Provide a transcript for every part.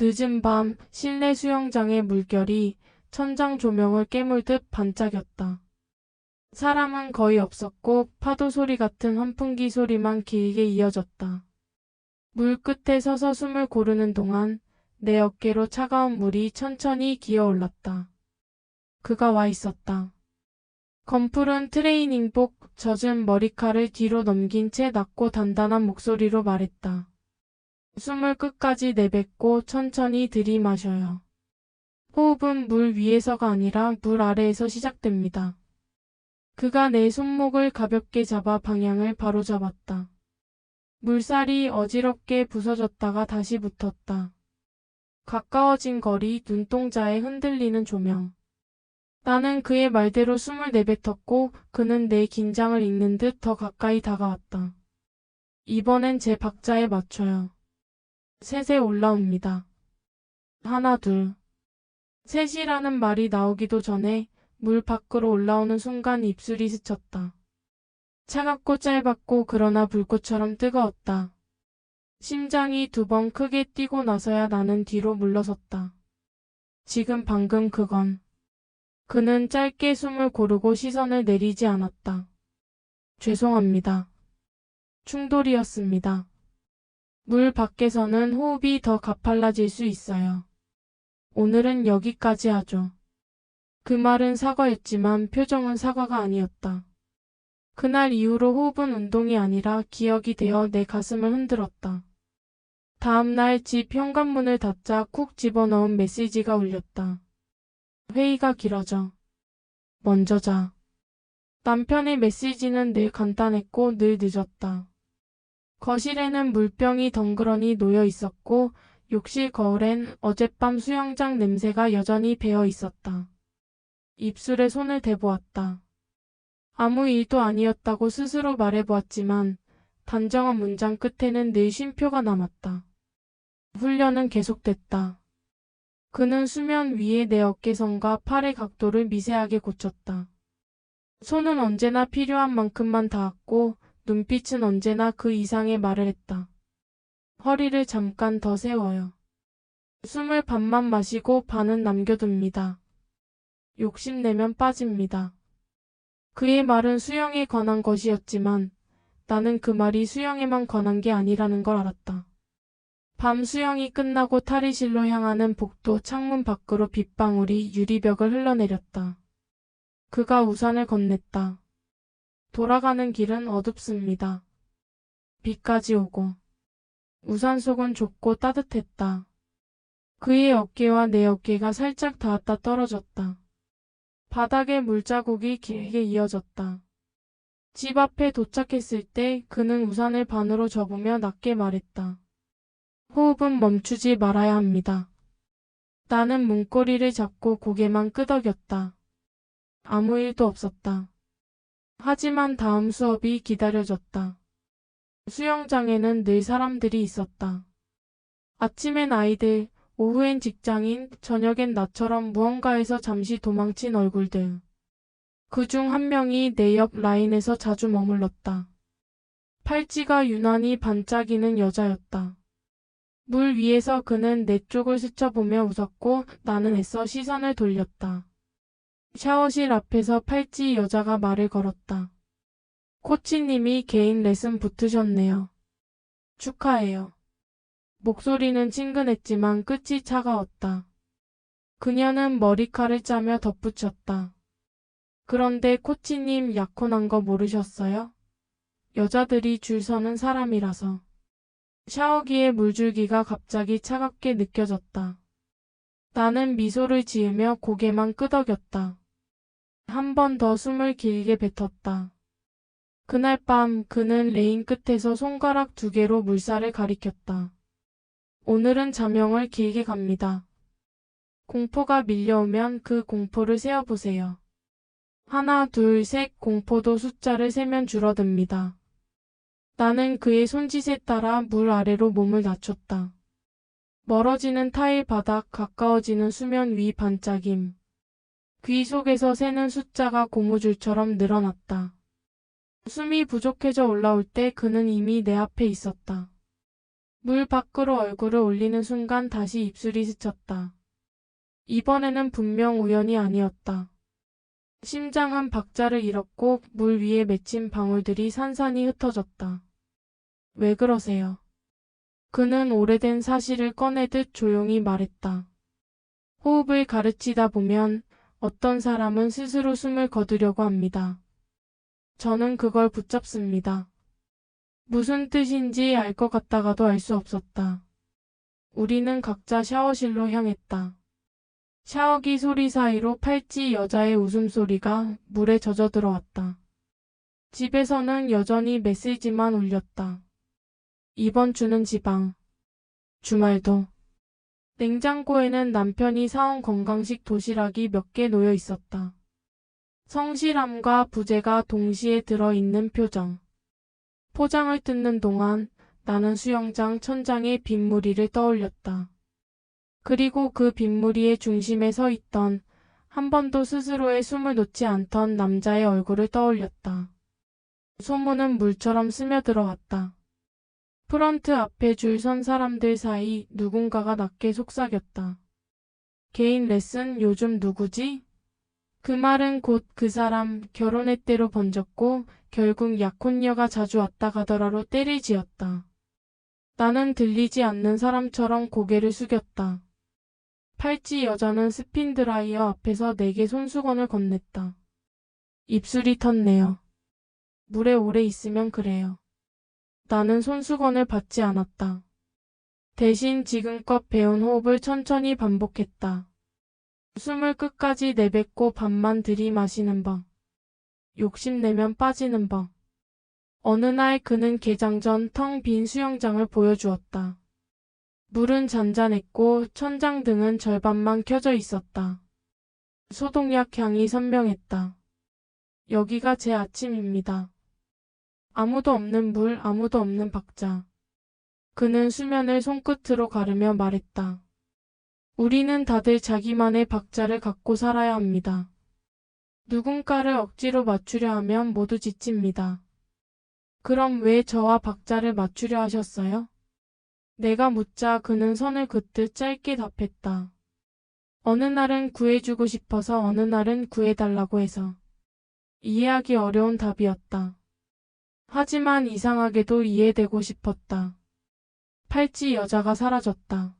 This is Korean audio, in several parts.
늦은 밤 실내 수영장의 물결이 천장 조명을 깨물듯 반짝였다. 사람은 거의 없었고 파도 소리 같은 환풍기 소리만 길게 이어졌다. 물 끝에 서서 숨을 고르는 동안 내 어깨로 차가운 물이 천천히 기어올랐다. 그가 와 있었다. 검푸른 트레이닝복, 젖은 머리칼을 뒤로 넘긴 채 낮고 단단한 목소리로 말했다. 숨을 끝까지 내뱉고 천천히 들이마셔요. 호흡은 물 위에서가 아니라 물 아래에서 시작됩니다. 그가 내 손목을 가볍게 잡아 방향을 바로잡았다. 물살이 어지럽게 부서졌다가 다시 붙었다. 가까워진 거리, 눈동자에 흔들리는 조명. 나는 그의 말대로 숨을 내뱉었고 그는 내 긴장을 읽는 듯 더 가까이 다가왔다. 이번엔 제 박자에 맞춰요. 셋에 올라옵니다. 하나, 둘. 셋이라는 말이 나오기도 전에 물 밖으로 올라오는 순간 입술이 스쳤다. 차갑고 짧았고 그러나 불꽃처럼 뜨거웠다. 심장이 2번 크게 뛰고 나서야 나는 뒤로 물러섰다. 지금 방금 그건. 그는 짧게 숨을 고르고 시선을 내리지 않았다. 죄송합니다. 충돌이었습니다. 물 밖에서는 호흡이 더 가팔라질 수 있어요. 오늘은 여기까지 하죠. 그 말은 사과였지만 표정은 사과가 아니었다. 그날 이후로 호흡은 운동이 아니라 기억이 되어 내 가슴을 흔들었다. 다음날 집 현관문을 닫자 쿡 집어넣은 메시지가 울렸다. 회의가 길어져. 먼저 자. 남편의 메시지는 늘 간단했고 늘 늦었다. 거실에는 물병이 덩그러니 놓여 있었고 욕실 거울엔 어젯밤 수영장 냄새가 여전히 배어 있었다. 입술에 손을 대보았다. 아무 일도 아니었다고 스스로 말해보았지만 단정한 문장 끝에는 늘 쉼표가 남았다. 훈련은 계속됐다. 그는 수면 위에 내 어깨선과 팔의 각도를 미세하게 고쳤다. 손은 언제나 필요한 만큼만 닿았고 눈빛은 언제나 그 이상의 말을 했다. 허리를 잠깐 더 세워요. 숨을 반만 마시고 반은 남겨둡니다. 욕심내면 빠집니다. 그의 말은 수영에 관한 것이었지만 나는 그 말이 수영에만 관한 게 아니라는 걸 알았다. 밤 수영이 끝나고 탈의실로 향하는 복도 창문 밖으로 빗방울이 유리벽을 흘러내렸다. 그가 우산을 건넸다. 돌아가는 길은 어둡습니다. 비까지 오고. 우산 속은 좁고 따뜻했다. 그의 어깨와 내 어깨가 살짝 닿았다 떨어졌다. 바닥에 물자국이 길게 이어졌다. 집 앞에 도착했을 때 그는 우산을 반으로 접으며 낮게 말했다. 호흡은 멈추지 말아야 합니다. 나는 문고리를 잡고 고개만 끄덕였다. 아무 일도 없었다. 하지만 다음 수업이 기다려졌다. 수영장에는 늘 사람들이 있었다. 아침엔 아이들, 오후엔 직장인, 저녁엔 나처럼 무언가에서 잠시 도망친 얼굴들. 그중 한 명이 내 옆 라인에서 자주 머물렀다. 팔찌가 유난히 반짝이는 여자였다. 물 위에서 그는 내 쪽을 스쳐보며 웃었고 나는 애써 시선을 돌렸다. 샤워실 앞에서 팔찌 여자가 말을 걸었다. 코치님이 개인 레슨 붙으셨네요. 축하해요. 목소리는 친근했지만 끝이 차가웠다. 그녀는 머리칼을 짜며 덧붙였다. 그런데 코치님 약혼한 거 모르셨어요? 여자들이 줄 서는 사람이라서. 샤워기의 물줄기가 갑자기 차갑게 느껴졌다. 나는 미소를 지으며 고개만 끄덕였다. 한 번 더 숨을 길게 뱉었다. 그날 밤 그는 레인 끝에서 손가락 2개로 물살을 가리켰다. 오늘은 자명을 길게 갑니다. 공포가 밀려오면 그 공포를 세어보세요. 하나, 둘, 셋 공포도 숫자를 세면 줄어듭니다. 나는 그의 손짓에 따라 물 아래로 몸을 낮췄다. 멀어지는 타일 바닥, 가까워지는 수면 위 반짝임. 귀 속에서 새는 숫자가 고무줄처럼 늘어났다. 숨이 부족해져 올라올 때 그는 이미 내 앞에 있었다. 물 밖으로 얼굴을 올리는 순간 다시 입술이 스쳤다. 이번에는 분명 우연이 아니었다. 심장 한 박자를 잃었고 물 위에 맺힌 방울들이 산산이 흩어졌다. 왜 그러세요? 그는 오래된 사실을 꺼내듯 조용히 말했다. 호흡을 가르치다 보면 어떤 사람은 스스로 숨을 거두려고 합니다. 저는 그걸 붙잡습니다. 무슨 뜻인지 알 것 같다가도 알 수 없었다. 우리는 각자 샤워실로 향했다. 샤워기 소리 사이로 팔찌 여자의 웃음소리가 물에 젖어 들어왔다. 집에서는 여전히 메시지만 울렸다. 이번 주는 지방. 주말도. 냉장고에는 남편이 사온 건강식 도시락이 몇 개 놓여 있었다. 성실함과 부재가 동시에 들어있는 표정. 포장을 뜯는 동안 나는 수영장 천장의 빗무리를 떠올렸다. 그리고 그 빗무리의 중심에 서 있던 한 번도 스스로의 숨을 놓지 않던 남자의 얼굴을 떠올렸다. 소문은 물처럼 스며들어왔다. 프런트 앞에 줄 선 사람들 사이 누군가가 낮게 속삭였다. 개인 레슨 요즘 누구지? 그 말은 곧 그 사람 결혼했대로 번졌고 결국 약혼녀가 자주 왔다 가더라로 때를 지었다. 나는 들리지 않는 사람처럼 고개를 숙였다. 팔찌 여자는 스핀드라이어 앞에서 내게 손수건을 건넸다. 입술이 텄네요. 물에 오래 있으면 그래요. 나는 손수건을 받지 않았다. 대신 지금껏 배운 호흡을 천천히 반복했다. 숨을 끝까지 내뱉고 반만 들이마시는 법. 욕심내면 빠지는 법. 어느 날 그는 개장 전 텅 빈 수영장을 보여주었다. 물은 잔잔했고 천장등은 절반만 켜져 있었다. 소독약 향이 선명했다. 여기가 제 아침입니다. 아무도 없는 물, 아무도 없는 박자. 그는 수면을 손끝으로 가르며 말했다. 우리는 다들 자기만의 박자를 갖고 살아야 합니다. 누군가를 억지로 맞추려 하면 모두 지칩니다. 그럼 왜 저와 박자를 맞추려 하셨어요? 내가 묻자 그는 선을 긋듯 짧게 답했다. 어느 날은 구해주고 싶어서 어느 날은 구해달라고 해서. 이해하기 어려운 답이었다. 하지만 이상하게도 이해되고 싶었다. 팔찌 여자가 사라졌다.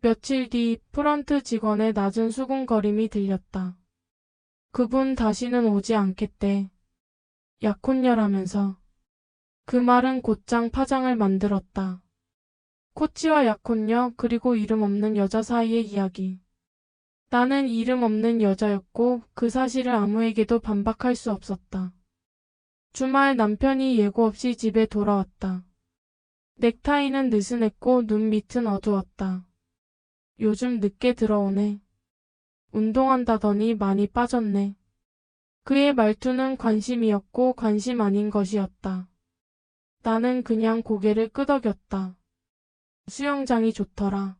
며칠 뒤 프런트 직원의 낮은 수군거림이 들렸다. 그분 다시는 오지 않겠대. 약혼녀라면서. 그 말은 곧장 파장을 만들었다. 코치와 약혼녀 그리고 이름 없는 여자 사이의 이야기. 나는 이름 없는 여자였고 그 사실을 아무에게도 반박할 수 없었다. 주말 남편이 예고 없이 집에 돌아왔다. 넥타이는 느슨했고 눈 밑은 어두웠다. 요즘 늦게 들어오네. 운동한다더니 많이 빠졌네. 그의 말투는 관심이었고 관심 아닌 것이었다. 나는 그냥 고개를 끄덕였다. 수영장이 좋더라.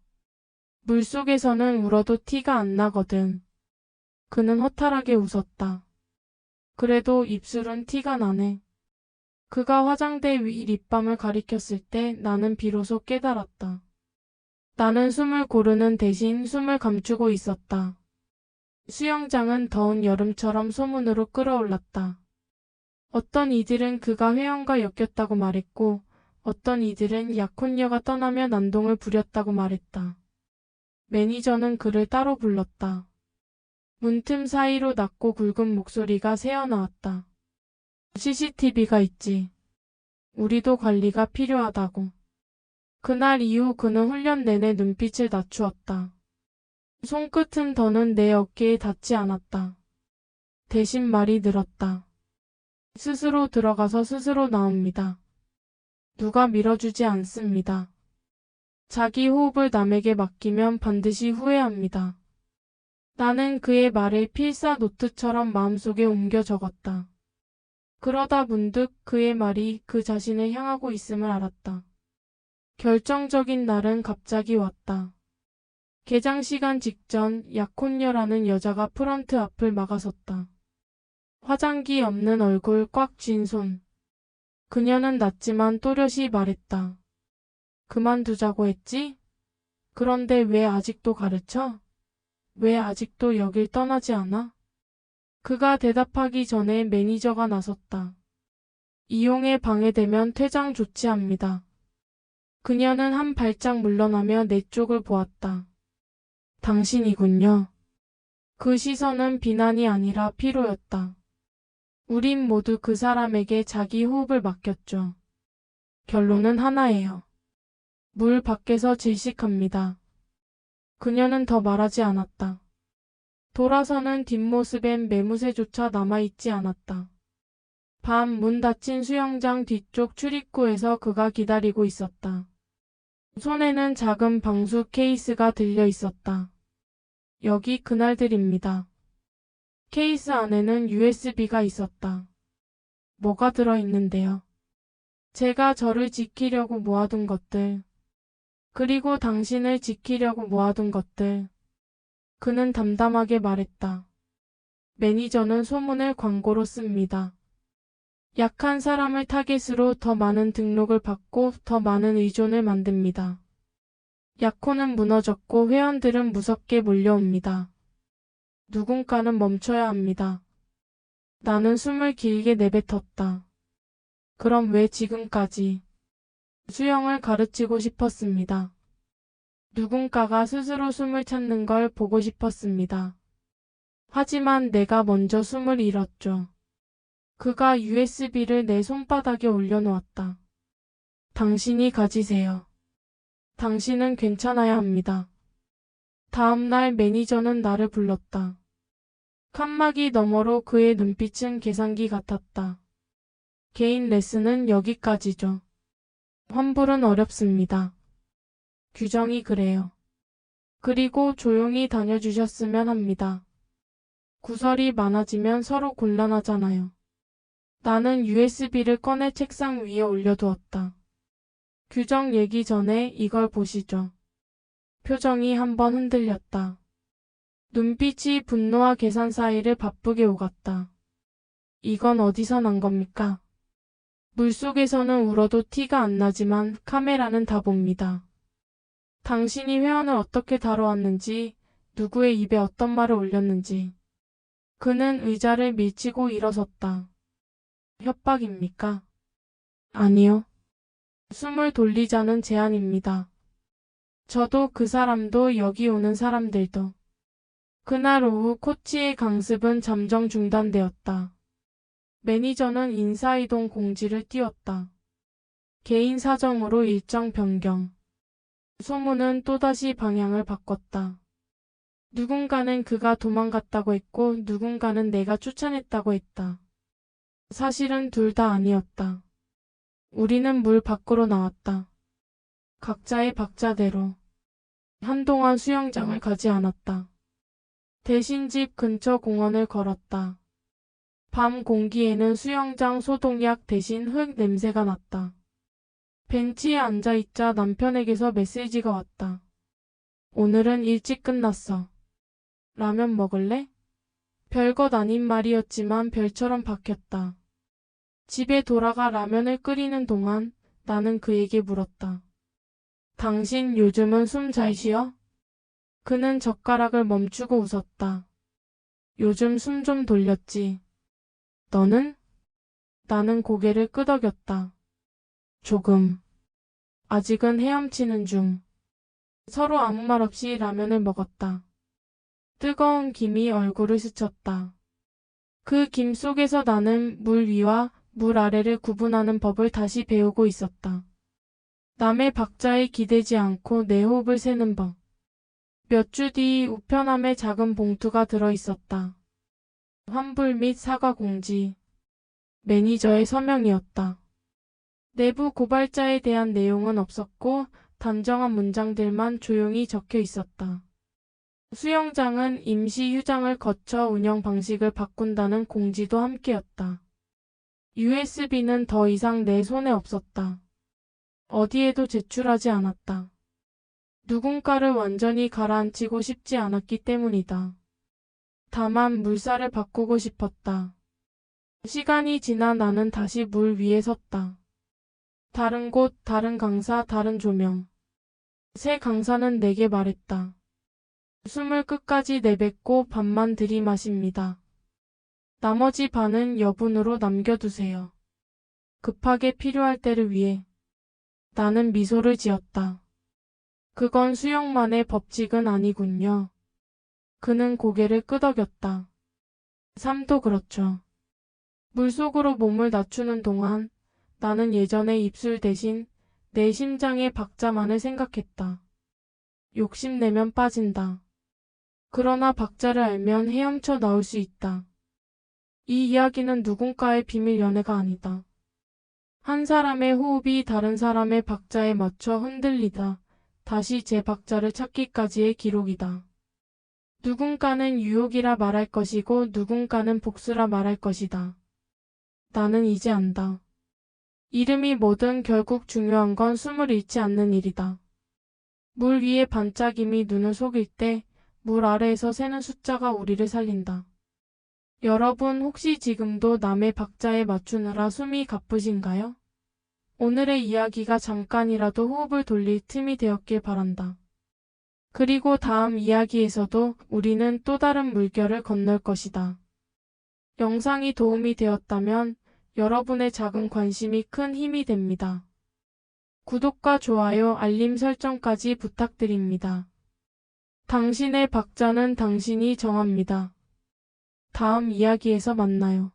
물속에서는 울어도 티가 안 나거든. 그는 허탈하게 웃었다. 그래도 입술은 티가 나네. 그가 화장대 위 립밤을 가리켰을 때 나는 비로소 깨달았다. 나는 숨을 고르는 대신 숨을 감추고 있었다. 수영장은 더운 여름처럼 소문으로 끓어올랐다. 어떤 이들은 그가 회원과 엮였다고 말했고 어떤 이들은 약혼녀가 떠나며 난동을 부렸다고 말했다. 매니저는 그를 따로 불렀다. 문틈 사이로 낮고 굵은 목소리가 새어나왔다. CCTV가 있지. 우리도 관리가 필요하다고. 그날 이후 그는 훈련 내내 눈빛을 낮추었다. 손끝은 더는 내 어깨에 닿지 않았다. 대신 말이 늘었다. 스스로 들어가서 스스로 나옵니다. 누가 밀어주지 않습니다. 자기 호흡을 남에게 맡기면 반드시 후회합니다. 나는 그의 말을 필사 노트처럼 마음속에 옮겨 적었다. 그러다 문득 그의 말이 그 자신을 향하고 있음을 알았다. 결정적인 날은 갑자기 왔다. 개장 시간 직전 약혼녀라는 여자가 프런트 앞을 막아섰다. 화장기 없는 얼굴 꽉 쥔 손. 그녀는 낮지만 또렷이 말했다. 그만두자고 했지? 그런데 왜 아직도 가르쳐? 왜 아직도 여길 떠나지 않아? 그가 대답하기 전에 매니저가 나섰다. 이용에 방해되면 퇴장 조치합니다. 그녀는 한 발짝 물러나며 내 쪽을 보았다. 당신이군요. 그 시선은 비난이 아니라 피로였다. 우린 모두 그 사람에게 자기 호흡을 맡겼죠. 결론은 하나예요. 물 밖에서 질식합니다. 그녀는 더 말하지 않았다. 돌아서는 뒷모습엔 매무새조차 남아있지 않았다. 밤 문 닫힌 수영장 뒤쪽 출입구에서 그가 기다리고 있었다. 손에는 작은 방수 케이스가 들려 있었다. 여기 그날들입니다. 케이스 안에는 USB가 있었다. 뭐가 들어있는데요? 제가 저를 지키려고 모아둔 것들. 그리고 당신을 지키려고 모아둔 것들. 그는 담담하게 말했다. 매니저는 소문을 광고로 씁니다. 약한 사람을 타겟으로 더 많은 등록을 받고 더 많은 의존을 만듭니다. 약혼은 무너졌고 회원들은 무섭게 몰려옵니다. 누군가는 멈춰야 합니다. 나는 숨을 길게 내뱉었다. 그럼 왜 지금까지? 수영을 가르치고 싶었습니다. 누군가가 스스로 숨을 찾는 걸 보고 싶었습니다. 하지만 내가 먼저 숨을 잃었죠. 그가 USB를 내 손바닥에 올려놓았다. 당신이 가지세요. 당신은 괜찮아야 합니다. 다음 날 매니저는 나를 불렀다. 칸막이 너머로 그의 눈빛은 계산기 같았다. 개인 레슨은 여기까지죠. 환불은 어렵습니다. 규정이 그래요. 그리고 조용히 다녀주셨으면 합니다. 구설이 많아지면 서로 곤란하잖아요. 나는 USB를 꺼내 책상 위에 올려두었다. 규정 얘기 전에 이걸 보시죠. 표정이 한번 흔들렸다. 눈빛이 분노와 계산 사이를 바쁘게 오갔다. 이건 어디서 난 겁니까? 물속에서는 울어도 티가 안 나지만 카메라는 다 봅니다. 당신이 회원을 어떻게 다뤄왔는지, 누구의 입에 어떤 말을 올렸는지. 그는 의자를 밀치고 일어섰다. 협박입니까? 아니요. 숨을 돌리자는 제안입니다. 저도 그 사람도 여기 오는 사람들도. 그날 오후 코치의 강습은 잠정 중단되었다. 매니저는 인사이동 공지를 띄웠다. 개인 사정으로 일정 변경. 소문은 또다시 방향을 바꿨다. 누군가는 그가 도망갔다고 했고 누군가는 내가 쫓아냈다고 했다. 사실은 둘 다 아니었다. 우리는 물 밖으로 나왔다. 각자의 박자대로. 한동안 수영장을 가지 않았다. 대신 집 근처 공원을 걸었다. 밤 공기에는 수영장 소독약 대신 흙 냄새가 났다. 벤치에 앉아있자 남편에게서 메시지가 왔다. 오늘은 일찍 끝났어. 라면 먹을래? 별것 아닌 말이었지만 별처럼 박혔다. 집에 돌아가 라면을 끓이는 동안 나는 그에게 물었다. 당신 요즘은 숨 잘 쉬어? 그는 젓가락을 멈추고 웃었다. 요즘 숨 좀 돌렸지. 너는? 나는 고개를 끄덕였다. 조금. 아직은 헤엄치는 중. 서로 아무 말 없이 라면을 먹었다. 뜨거운 김이 얼굴을 스쳤다. 그 김 속에서 나는 물 위와 물 아래를 구분하는 법을 다시 배우고 있었다. 남의 박자에 기대지 않고 내 호흡을 세는 법. 몇 주 뒤 우편함에 작은 봉투가 들어 있었다. 환불 및 사과 공지. 매니저의 서명이었다. 내부 고발자에 대한 내용은 없었고 단정한 문장들만 조용히 적혀 있었다. 수영장은 임시 휴장을 거쳐 운영 방식을 바꾼다는 공지도 함께였다. USB는 더 이상 내 손에 없었다. 어디에도 제출하지 않았다. 누군가를 완전히 가라앉히고 싶지 않았기 때문이다. 다만 물살을 바꾸고 싶었다. 시간이 지나 나는 다시 물 위에 섰다. 다른 곳, 다른 강사, 다른 조명. 새 강사는 내게 말했다. 숨을 끝까지 내뱉고 반만 들이마십니다. 나머지 반은 여분으로 남겨두세요. 급하게 필요할 때를 위해. 나는 미소를 지었다. 그건 수영만의 법칙은 아니군요. 그는 고개를 끄덕였다. 삶도 그렇죠. 물속으로 몸을 낮추는 동안 나는 예전의 입술 대신 내 심장의 박자만을 생각했다. 욕심내면 빠진다. 그러나 박자를 알면 헤엄쳐 나올 수 있다. 이 이야기는 누군가의 비밀 연애가 아니다. 한 사람의 호흡이 다른 사람의 박자에 맞춰 흔들리다 다시 제 박자를 찾기까지의 기록이다. 누군가는 유혹이라 말할 것이고 누군가는 복수라 말할 것이다. 나는 이제 안다. 이름이 뭐든 결국 중요한 건 숨을 잃지 않는 일이다. 물 위의 반짝임이 눈을 속일 때 물 아래에서 새는 숫자가 우리를 살린다. 여러분 혹시 지금도 남의 박자에 맞추느라 숨이 가쁘신가요? 오늘의 이야기가 잠깐이라도 호흡을 돌릴 틈이 되었길 바란다. 그리고 다음 이야기에서도 우리는 또 다른 물결을 건널 것이다. 영상이 도움이 되었다면 여러분의 작은 관심이 큰 힘이 됩니다. 구독과 좋아요, 알림 설정까지 부탁드립니다. 당신의 박자는 당신이 정합니다. 다음 이야기에서 만나요.